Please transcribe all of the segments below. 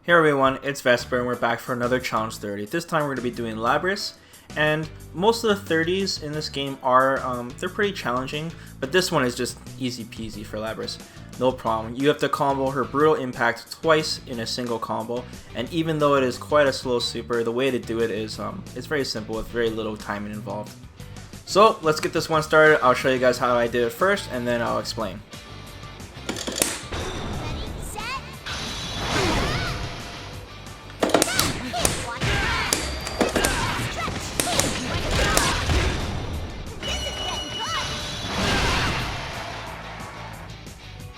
Hey everyone, it's Vesper and we're back for another challenge 30. This time we're going to be doing Labrys, and most of the 30s in this game are, they're pretty challenging, but this one is just easy peasy for Labrys. No problem. You have to combo her Brutal Impact twice in a single combo, and even though it is quite a slow super, the way to do it is, it's very simple with very little timing involved. So let's get this one started. I'll show you guys how I did it first, and then I'll explain.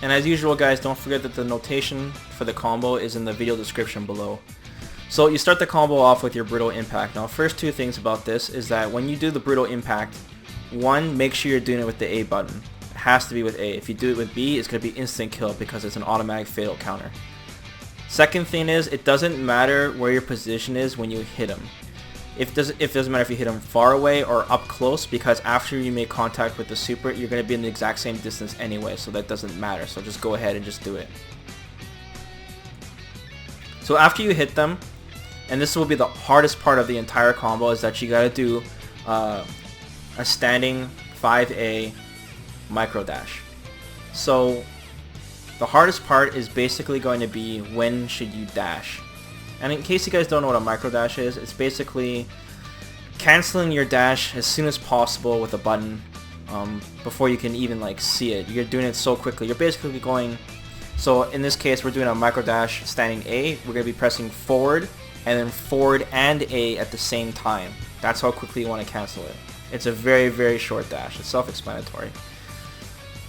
And as usual guys, don't forget that the notation for the combo is in the video description below. So you start the combo off with your Brutal Impact. Now first two things about this is that when you do the Brutal Impact, one, make sure you're doing it with the A button. It has to be with A. If you do it with B, it's going to be instant kill because it's an automatic fatal counter. Second thing is, it doesn't matter where your position is when you hit him. It doesn't matter if you hit him far away or up close, because after you make contact with the super, you're going to be in the exact same distance anyway, so that doesn't matter. So just go ahead and just do it. So after you hit them, and this will be the hardest part of the entire combo, is that you got to do a standing 5A micro dash. So the hardest part is basically going to be when should you dash. And in case you guys don't know what a micro dash is, it's basically canceling your dash as soon as possible with a button before you can even like see it. You're doing it so quickly. You're basically going, so in this case we're doing a micro dash standing A. We're going to be pressing forward and then forward and A at the same time. That's how quickly you want to cancel it. It's a very, very short dash. It's self-explanatory.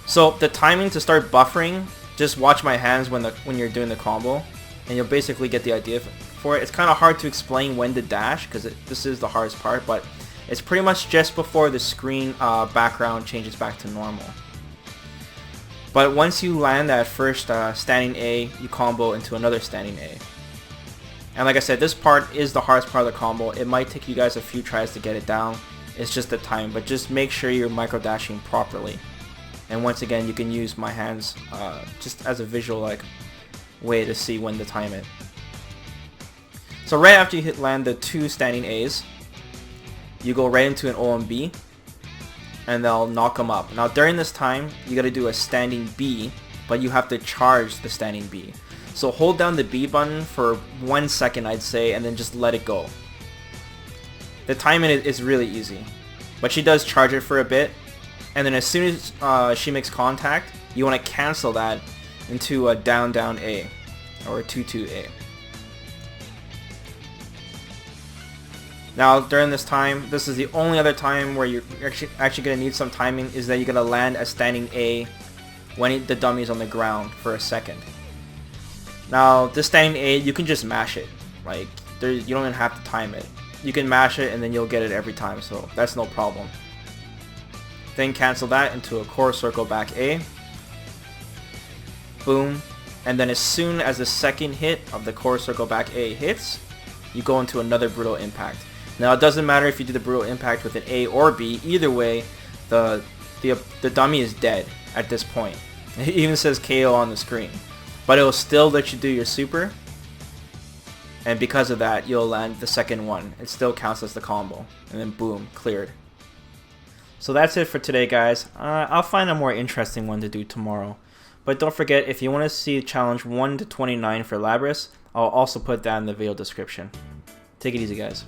So the timing to start buffering, just watch my hands when you're doing the combo, and you'll basically get the idea for it. It's kind of hard to explain when to dash because this is the hardest part, but it's pretty much just before the screen background changes back to normal. But once you land that first standing A, you combo into another standing A. And like I said, this part is the hardest part of the combo. It might take you guys a few tries to get it down. It's just the time, but just make sure you're micro dashing properly. And once again, you can use my hands just as a visual way to see when to time it. So right after you land the two standing A's, you go right into an OMB, and they'll knock them up. Now during this time, you got to do a standing B, but you have to charge the standing B. So hold down the B button for 1 second, I'd say, and then just let it go. The timing is really easy, but she does charge it for a bit, and then as soon as she makes contact, you want to cancel that into a down A or a 2-2 A. Now during this time, this is the only other time where you're actually going to need some timing, is that you're going to land a standing A when the dummy is on the ground for a second. Now this standing A, you can just mash it. Like you don't even have to time it. You can mash it and then you'll get it every time, so that's no problem. Then cancel that into a core circle back A. Boom. And then as soon as the second hit of the core circle back A hits, you go into another Brutal Impact. Now it doesn't matter if you do the Brutal Impact with an A or B, either way the dummy is dead at this point. It even says KO on the screen. But it will still let you do your super, and because of that you'll land the second one. It still counts as the combo, and then boom, cleared. So that's it for today guys. I'll find a more interesting one to do tomorrow. But don't forget, if you want to see challenge 1 to 29 for Labrys, I'll also put that in the video description. Take it easy guys.